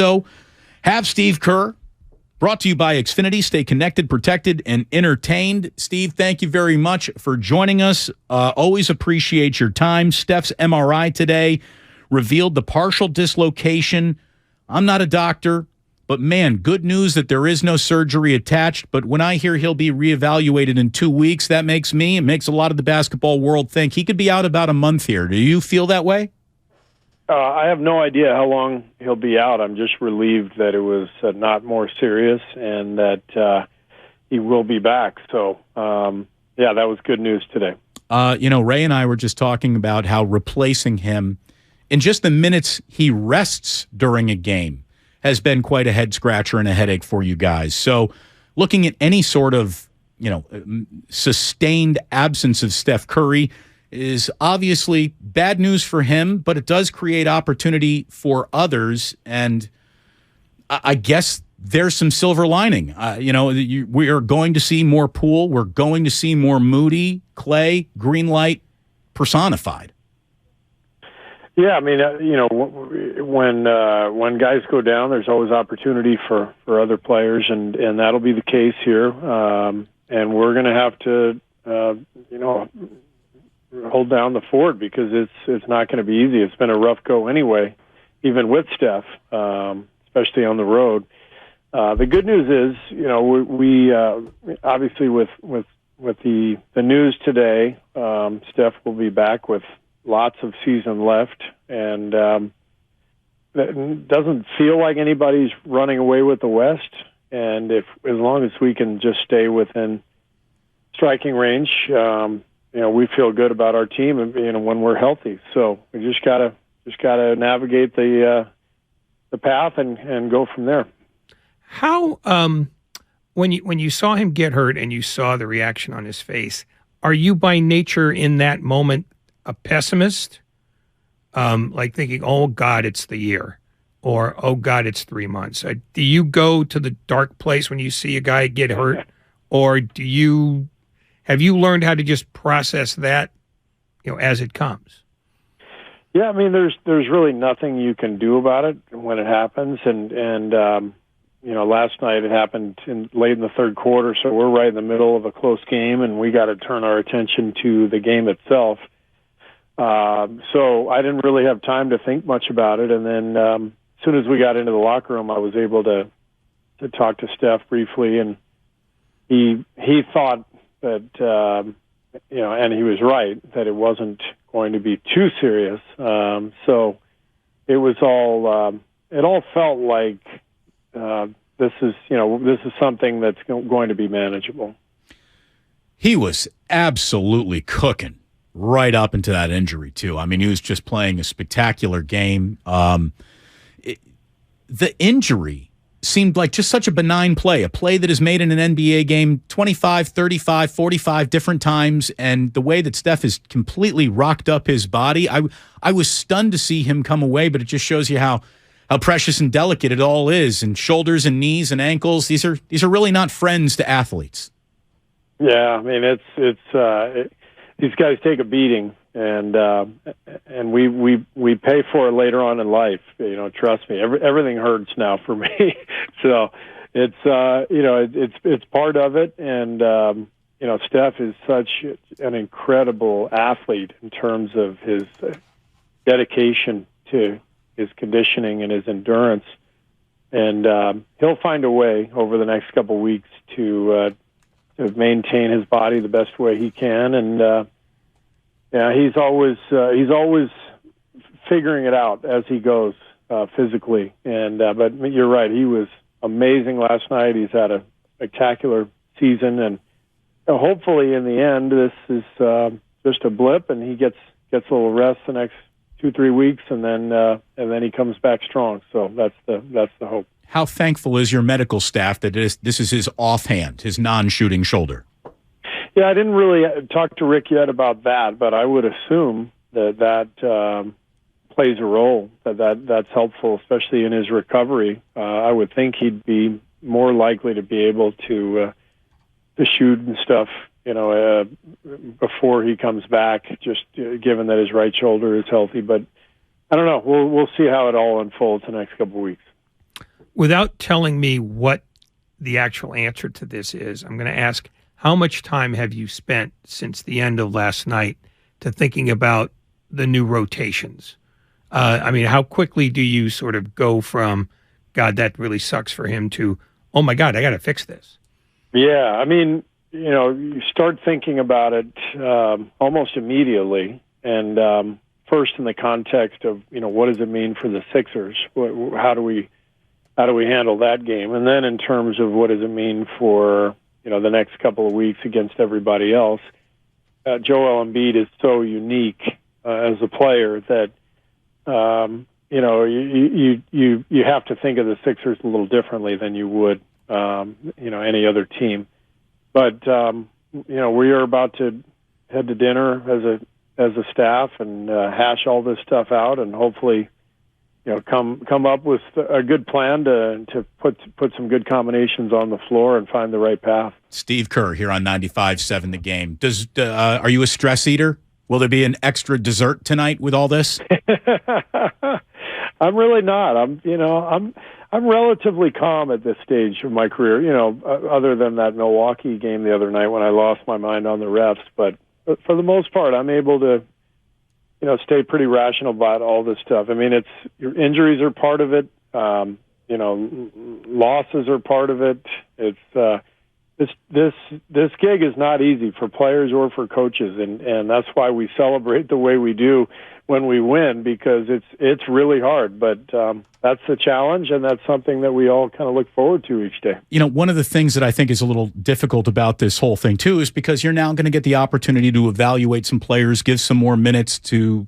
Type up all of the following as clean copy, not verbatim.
So, have Steve Kerr, brought to you by Xfinity. Stay connected, protected, and entertained. Steve, thank you very much for joining us. Always appreciate your time. Steph's MRI today revealed the partial dislocation. I'm not a doctor, but man, good news that there is no surgery attached. But when I hear he'll be reevaluated in 2 weeks, it makes a lot of the basketball world think he could be out about a month here. Do you feel that way? I have no idea how long he'll be out. I'm just relieved that it was not more serious and that he will be back. So, that was good news today. Ray and I were just talking about how replacing him in just the minutes he rests during a game has been quite a head-scratcher and a headache for you guys. So looking at any sort of, sustained absence of Steph Curry is obviously bad news for him, but it does create opportunity for others. And I guess there's some silver lining. We are going to see more Poole. We're going to see more Moody, Clay, Greenlight personified. Yeah, I mean, when guys go down, there's always opportunity for other players, and that'll be the case here. And we're going to have to, hold down the fort because it's not going to be easy. It's been a rough go anyway, even with Steph, especially on the road. The good news is, we obviously with the news today, Steph will be back with lots of season left, and it doesn't feel like anybody's running away with the West. And as long as we can just stay within striking range, we feel good about our team, and when we're healthy. So we just gotta navigate the path and go from there. How when you saw him get hurt and you saw the reaction on his face, are you by nature in that moment a pessimist? Like thinking, oh God, it's the year, or oh God, it's 3 months. Do you go to the dark place when you see a guy get hurt, or have you learned how to just process that, as it comes? Yeah, I mean, there's really nothing you can do about it when it happens, and last night it happened late in the third quarter, so we're right in the middle of a close game, and we got to turn our attention to the game itself. So I didn't really have time to think much about it, and then as soon as we got into the locker room, I was able to talk to Steph briefly, and he thought that and he was right that it wasn't going to be too serious. So it was all it all felt like this is something that's going to be manageable. He was absolutely cooking right up into that injury, too. I mean, he was just playing a spectacular game. The injury seemed like just such a benign play, a play that is made in an NBA game 25, 35, 45 different times, and the way that Steph has completely rocked up his body, I was stunned to see him come away, but it just shows you how precious and delicate it all is, and shoulders and knees and ankles, these are really not friends to athletes. Yeah, I mean, these guys take a beating, and we pay for it later on in life. Trust me, everything hurts now for me. So it's it's part of it, and Steph is such an incredible athlete in terms of his dedication to his conditioning and his endurance, and he'll find a way over the next couple of weeks to maintain his body the best way he can, and he's always figuring it out as he goes physically. And but you're right, he was amazing last night. He's had a spectacular season, and hopefully in the end this is just a blip, and he gets a little rest the next 2-3 weeks, and then he comes back strong. So that's the hope. How thankful is your medical staff that this is his offhand, his non-shooting shoulder? Yeah, I didn't really talk to Rick yet about that, but I would assume that plays a role, that's helpful, especially in his recovery. I would think he'd be more likely to be able to shoot and stuff, before he comes back, just given that his right shoulder is healthy. But I don't know. We'll see how it all unfolds the next couple of weeks. Without telling me what the actual answer to this is, I'm going to ask, how much time have you spent since the end of last night to thinking about the new rotations? I mean, how quickly do you sort of go from, God, that really sucks for him, to, oh my God, I got to fix this? Yeah, I mean, you start thinking about it almost immediately, and first in the context of, what does it mean for the Sixers? How do we handle that game? And then in terms of what does it mean for, the next couple of weeks against everybody else? Joel Embiid is so unique as a player that, you have to think of the Sixers a little differently than you would, any other team. But, we are about to head to dinner as a staff and hash all this stuff out, and hopefully, come up with a good plan to put some good combinations on the floor and find the right path. Steve Kerr here on 95.7 The Game. Are you a stress eater? Will there be an extra dessert tonight with all this? I'm really not. I'm relatively calm at this stage of my career. Other than that Milwaukee game the other night when I lost my mind on the refs, but for the most part, I'm able to, stay pretty rational about all this stuff. I mean, your injuries are part of it. Losses are part of it. It's this gig is not easy for players or for coaches, and that's why we celebrate the way we do when we win, because it's really hard. But that's the challenge, and that's something that we all kind of look forward to each day. One of the things that I think is a little difficult about this whole thing too is because you're now going to get the opportunity to evaluate some players, give some more minutes to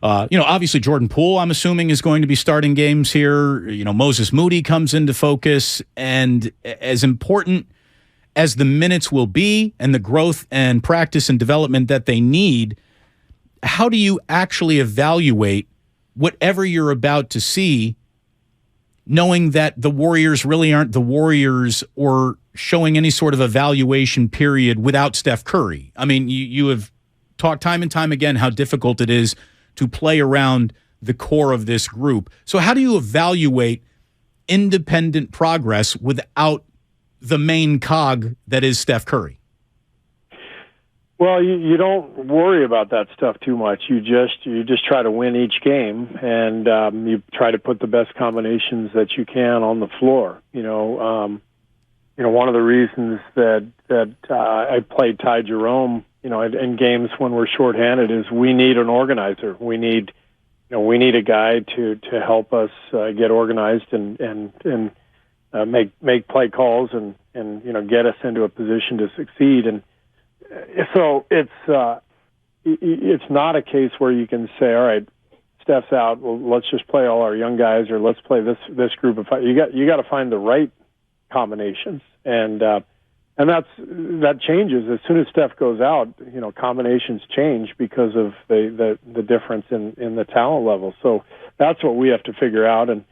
obviously Jordan Poole, I'm assuming, is going to be starting games here. Moses Moody comes into focus, and as important as the minutes will be and the growth and practice and development that they need, how do you actually evaluate whatever you're about to see, knowing that the Warriors really aren't the Warriors, or showing any sort of evaluation period without Steph Curry? I mean, you have talked time and time again how difficult it is to play around the core of this group. So how do you evaluate independent progress without the main cog that is Steph Curry? Well, you don't worry about that stuff too much. You just try to win each game, and you try to put the best combinations that you can on the floor. One of the reasons that I played Ty Jerome, in games when we're shorthanded, is we need an organizer. We need a guy to help us get organized and make play calls and get us into a position to succeed. And so it's not a case where you can say, all right, Steph's out, well, let's just play all our young guys, or let's play this group of five. You got to find the right combinations, and that changes as soon as Steph goes out. Combinations change because of the difference in the talent level. So that's what we have to figure out, and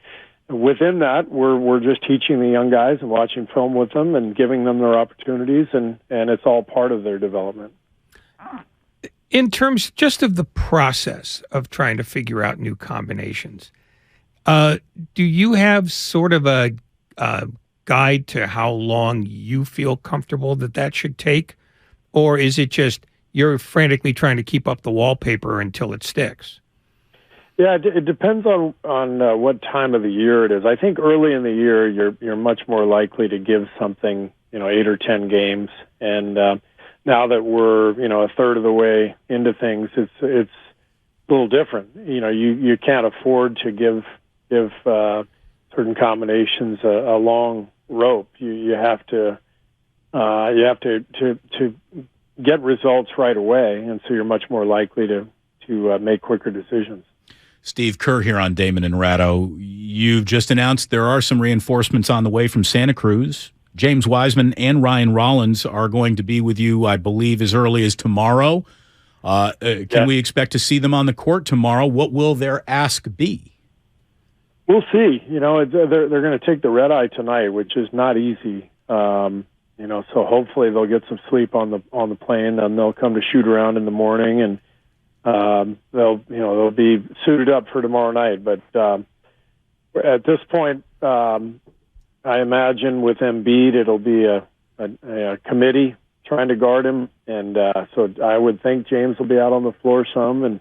within that, we're just teaching the young guys and watching film with them and giving them their opportunities, and it's all part of their development. In terms just of the process of trying to figure out new combinations, do you have sort of a guide to how long you feel comfortable that should take? Or is it just you're frantically trying to keep up the wallpaper until it sticks? Yeah, it depends on what time of the year it is. I think early in the year, you're much more likely to give something, 8 or 10 games. And now that we're, a third of the way into things, it's a little different. You can't afford to give certain combinations a long rope. You have to get results right away, and so you're much more likely to make quicker decisions. Steve Kerr here on Damon and Ratto. You've just announced there are some reinforcements on the way from Santa Cruz. James Wiseman and Ryan Rollins are going to be with you, I believe, as early as tomorrow. Can we expect to see them on the court tomorrow? What will their ask be? We'll see. They're going to take the red eye tonight, which is not easy. So hopefully they'll get some sleep on the plane, and they'll come to shoot around in the morning, and they'll be suited up for tomorrow night. But at this point, I imagine with Embiid, it'll be a committee trying to guard him, and so I would think James will be out on the floor some. And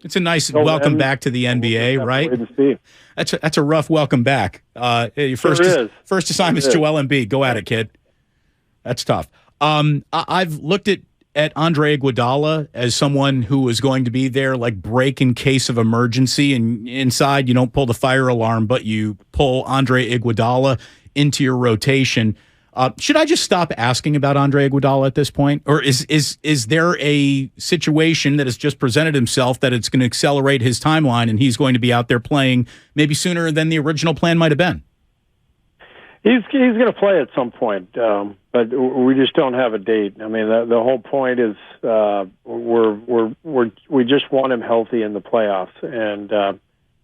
it's a nice welcome back to the NBA, right? That's a rough welcome back. Your first assignment's Joel Embiid. Go at it, kid. That's tough. I've looked at Andre Iguodala as someone who was going to be there, like break in case of emergency. And inside, you don't pull the fire alarm, but you pull Andre Iguodala into your rotation. Should I just stop asking about Andre Iguodala at this point? Or is there a situation that has just presented himself that it's going to accelerate his timeline and he's going to be out there playing maybe sooner than the original plan might have been? He's going to play at some point, but we just don't have a date. I mean, the whole point is we just want him healthy in the playoffs, and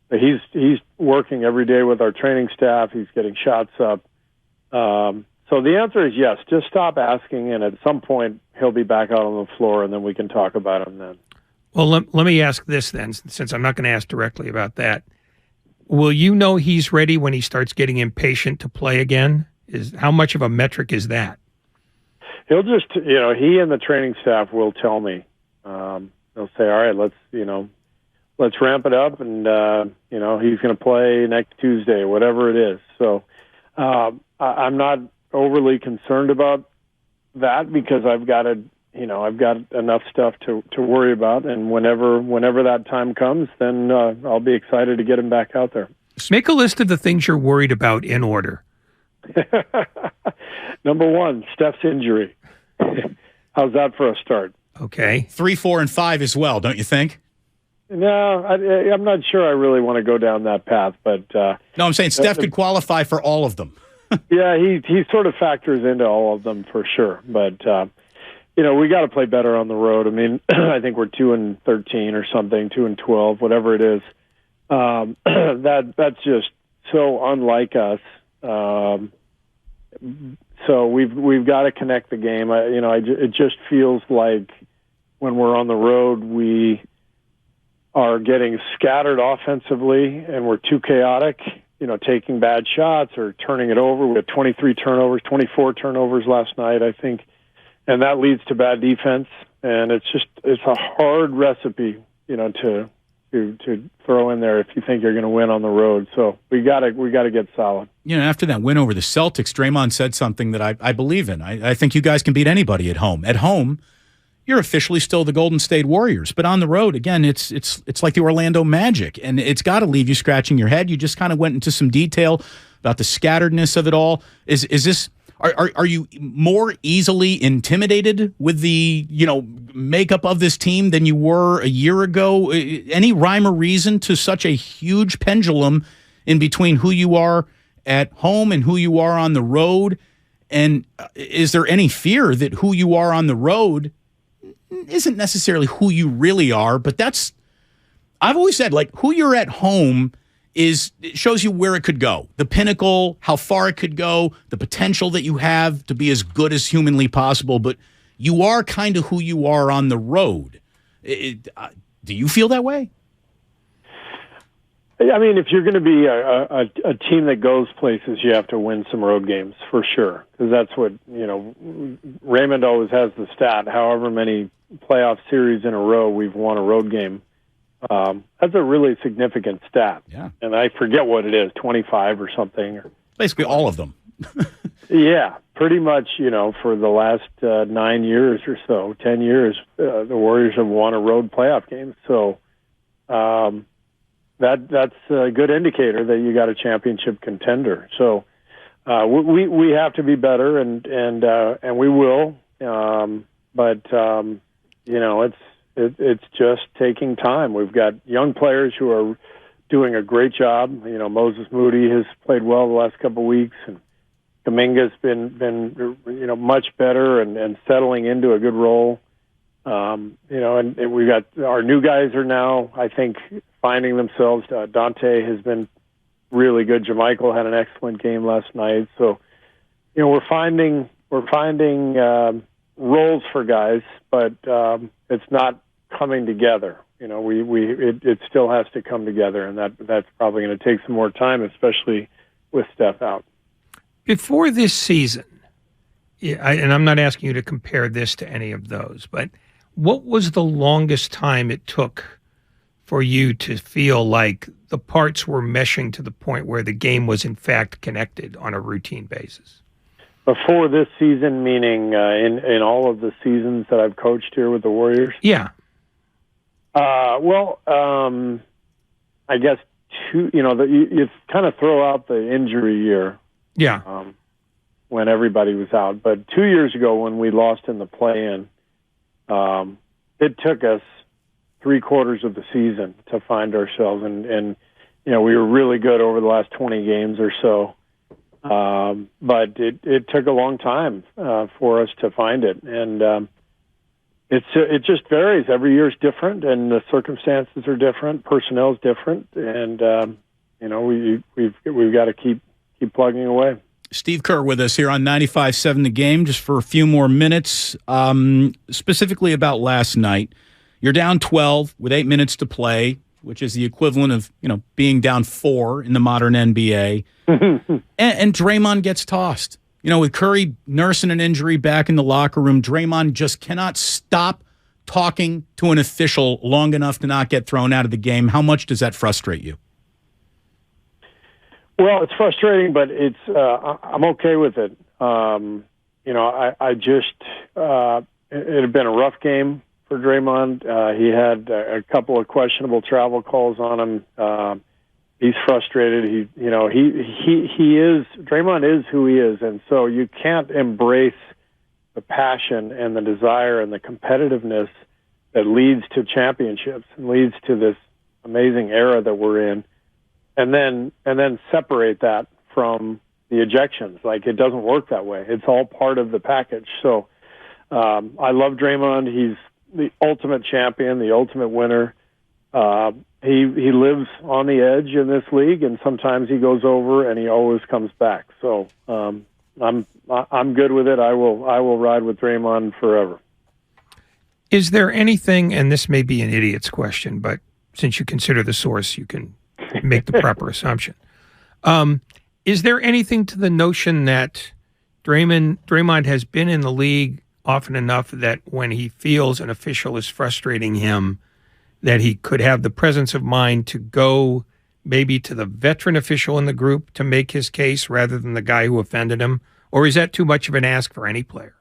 he's working every day with our training staff. He's getting shots up. So the answer is yes. Just stop asking, and at some point he'll be back out on the floor, and then we can talk about him then. Well, let me ask this then, since I'm not going to ask directly about that. Will you know he's ready when he starts getting impatient to play again? How much of a metric is that? He'll just, he and the training staff will tell me. They'll say, all right, let's ramp it up, and he's going to play next Tuesday, whatever it is. So I'm not overly concerned about that because I've got enough stuff to worry about, and whenever that time comes, then I'll be excited to get him back out there. Make a list of the things you're worried about in order. Number one, Steph's injury. How's that for a start? Okay. 3, 4, and 5 as well, don't you think? No, I'm not sure I really want to go down that path, but no, I'm saying Steph could qualify for all of them. Yeah, he sort of factors into all of them for sure, but we got to play better on the road. I mean, I think we're 2-13 or something, 2-12, whatever it is. That's just so unlike us. So we've got to connect the game. It just feels like when we're on the road, we are getting scattered offensively, and we're too chaotic. Taking bad shots or turning it over. We had 23 turnovers, 24 turnovers last night, I think. And that leads to bad defense, and it's a hard recipe, to throw in there if you think you're going to win on the road. So we got to get solid. After that win over the Celtics, Draymond said something that I believe in. I think you guys can beat anybody at home. At home, you're officially still the Golden State Warriors, but on the road, again, it's like the Orlando Magic, and it's got to leave you scratching your head. You just kind of went into some detail about the scatteredness of it all. Is this? Are you more easily intimidated with the makeup of this team than you were a year ago? Any rhyme or reason to such a huge pendulum in between who you are at home and who you are on the road? And is there any fear that who you are on the road isn't necessarily who you really are? But I've always said, like, who you're at home it shows you where it could go, the pinnacle, how far it could go, the potential that you have to be as good as humanly possible. But you are kind of who you are on the road. Do you feel that way? I mean, if you're going to be a team that goes places, you have to win some road games for sure. Because that's what, Raymond always has the stat, however many playoff series in a row we've won a road game. That's a really significant stat. Yeah. And I forget what it is, 25 or something. Basically all of them. Yeah, pretty much, for the last 9 years or so, 10 years, the Warriors have won a road playoff game. So that's a good indicator that you got a championship contender. So we have to be better, and we will. But it's just taking time. We've got young players who are doing a great job. Moses Moody has played well the last couple of weeks, and Kuminga's been much better and settling into a good role. And we got our new guys are now, I think, finding themselves. Dante has been really good. JaMychal had an excellent game last night. So, we're finding roles for guys, but it's not coming together. it still has to come together, and that's probably going to take some more time, especially with Steph out. Before this season, and I'm not asking you to compare this to any of those, but what was the longest time it took for you to feel like the parts were meshing to the point where the game was in fact connected on a routine basis? Before this season, meaning in all of the seasons that I've coached here with the Warriors? Yeah. I guess you kind of throw out the injury year. Yeah. When everybody was out. But 2 years ago when we lost in the play-in, it took us 3/4 of the season to find ourselves. And we were really good over the last 20 games or so. But it took a long time for us to find it. And it just varies. Every year is different, and the circumstances are different. Personnel is different. And, we've got to keep plugging away. Steve Kerr with us here on 95.7 The Game, just for a few more minutes. Specifically about last night, you're down 12 with 8 minutes to play, which is the equivalent of being down 4 in the modern NBA. and Draymond gets tossed. With Curry nursing an injury back in the locker room, Draymond just cannot stop talking to an official long enough to not get thrown out of the game. How much does that frustrate you? Well, it's frustrating, but I'm okay with it. It had been a rough game for Draymond. He had a couple of questionable travel calls on him. He's frustrated. Draymond is who he is, and so you can't embrace the passion and the desire and the competitiveness that leads to championships and leads to this amazing era that we're in. And then separate that from the ejections. Like, it doesn't work that way. It's all part of the package. So I love Draymond. He's the ultimate champion, the ultimate winner. He lives on the edge in this league, and sometimes he goes over, and he always comes back. So I'm good with it. I will ride with Draymond forever. Is there anything, and this may be an idiot's question, but since you consider the source, you can make the proper assumption. Is there anything to the notion that Draymond has been in the league often enough that when he feels an official is frustrating him, that he could have the presence of mind to go maybe to the veteran official in the group to make his case rather than the guy who offended him? Or is that too much of an ask for any player?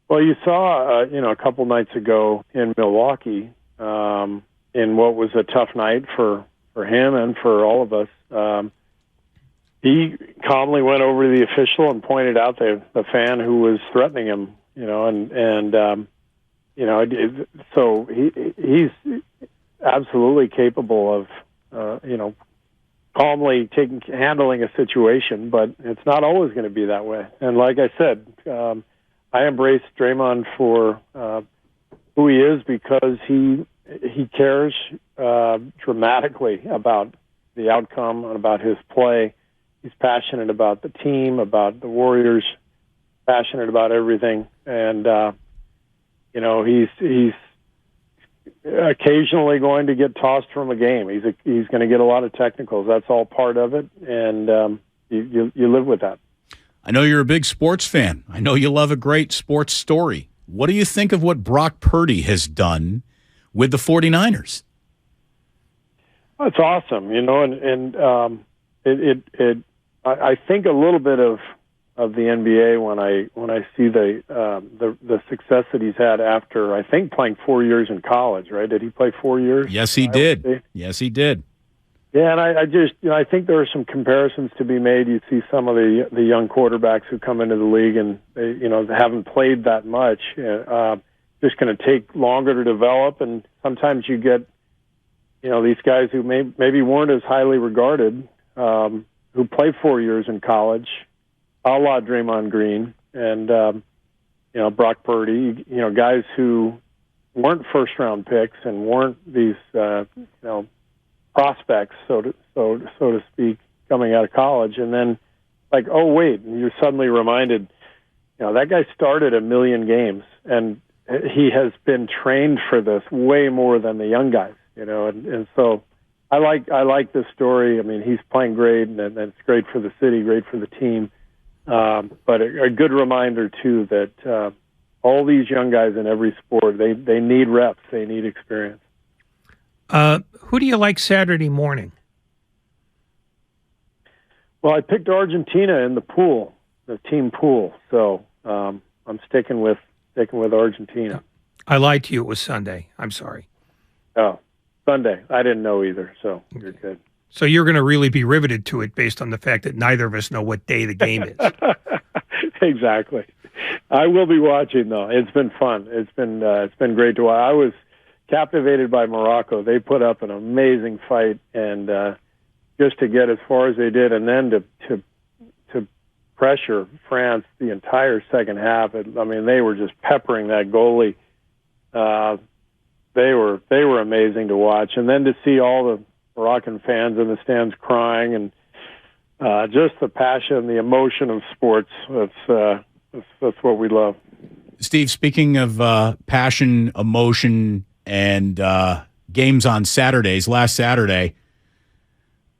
Well, you saw, a couple nights ago in Milwaukee, in what was a tough night for him and for all of us. He calmly went over to the official and pointed out the fan who was threatening him, so he's absolutely capable of, calmly handling a situation, but it's not always going to be that way. And like I said, I embrace Draymond for who he is because he cares dramatically about the outcome and about his play. He's passionate about the team, about the Warriors, passionate about everything. And, he's occasionally going to get tossed from a game. He's going to get a lot of technicals. That's all part of it. And you live with that. I know you're a big sports fan. I know you love a great sports story. What do you think of what Brock Purdy has done with the 49ers? Well, it's awesome, I think a little bit of the NBA when I see the success that he's had after, I think, playing 4 years in college, right? Did he play 4 years? Yes, he did. Yes, he did. Yeah, and I think there are some comparisons to be made. You see some of the young quarterbacks who come into the league and they haven't played that much. Just going to take longer to develop, and sometimes you get these guys who maybe weren't as highly regarded, who played 4 years in college, a la Draymond Green and Brock Purdy. Guys who weren't first round picks and weren't these prospects, so to speak, coming out of college, and then like, oh wait, and you're suddenly reminded, that guy started 1 million games, and he has been trained for this way more than the young guys, and so I like this story. I mean, he's playing great, and it's great for the city, great for the team, but a good reminder too that all these young guys in every sport, they need reps, they need experience. Who do you like Saturday morning? Well, I picked Argentina in the pool, the team pool, so I'm sticking with Argentina. I lied to you. It was Sunday. I'm sorry. Oh, Sunday. I didn't know either, so you're good. So you're going to really be riveted to it based on the fact that neither of us know what day the game is. Exactly. I will be watching, though. It's been fun. It's been great to watch. I was captivated by Morocco. They put up an amazing fight, and just to get as far as they did, and then to pressure France the entire second half. They were just peppering that goalie. They were amazing to watch, and then to see all the Moroccan fans in the stands crying, and just the passion, the emotion of sports. That's what we love. Steve, speaking of passion, emotion, and games on Saturdays, last Saturday,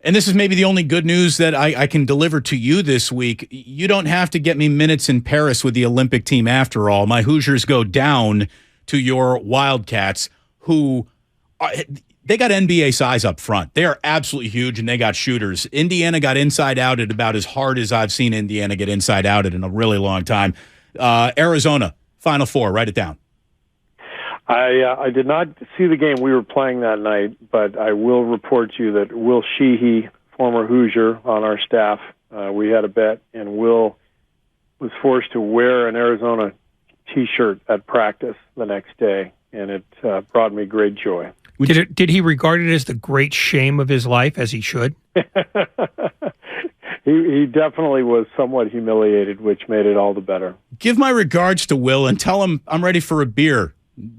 and this is maybe the only good news that I can deliver to you this week. You don't have to get me minutes in Paris with the Olympic team after all. My Hoosiers go down to your Wildcats, who they got NBA size up front. They are absolutely huge, and they got shooters. Indiana got inside-outed about as hard as I've seen Indiana get inside-outed in a really long time. Arizona, Final Four, write it down. I did not see the game we were playing that night, but I will report to you that Will Sheehy, former Hoosier on our staff, we had a bet, and Will was forced to wear an Arizona T-shirt at practice the next day, and it brought me great joy. Did he regard it as the great shame of his life, as he should? He definitely was somewhat humiliated, which made it all the better. Give my regards to Will and tell him I'm ready for a beer.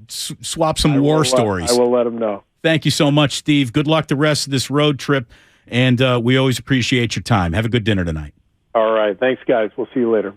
Swap some war stories. I will let him know. Thank you so much, Steve. Good luck the rest of this road trip, and we always appreciate your time. Have a good dinner tonight. All right. Thanks, guys. We'll see you later.